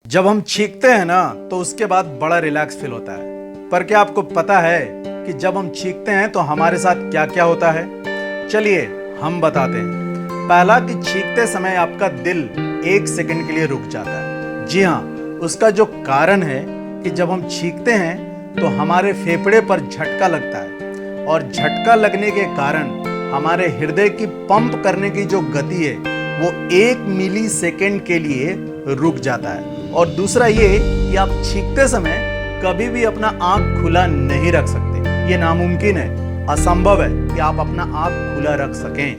जब हम छींकते हैं ना तो उसके बाद बड़ा रिलैक्स फील होता है। पर क्या आपको पता है कि जब हम छींकते हैं तो हमारे साथ क्या क्या होता है? चलिए हम बताते हैं। पहला कि छींकते समय आपका दिल 1 सेकंड के लिए रुक जाता है। जी हाँ, उसका जो कारण है कि जब हम छींकते हैं तो हमारे फेफड़े पर झटका लगता है और झटका लगने के कारण हमारे हृदय की पंप करने की जो गति है वो 1 मिली सेकेंड के लिए रुक जाता है। और दूसरा ये कि आप छींकते समय कभी भी अपना आंख खुला नहीं रख सकते। ये नामुमकिन है, असंभव है कि आप अपना आंख खुला रख सकें।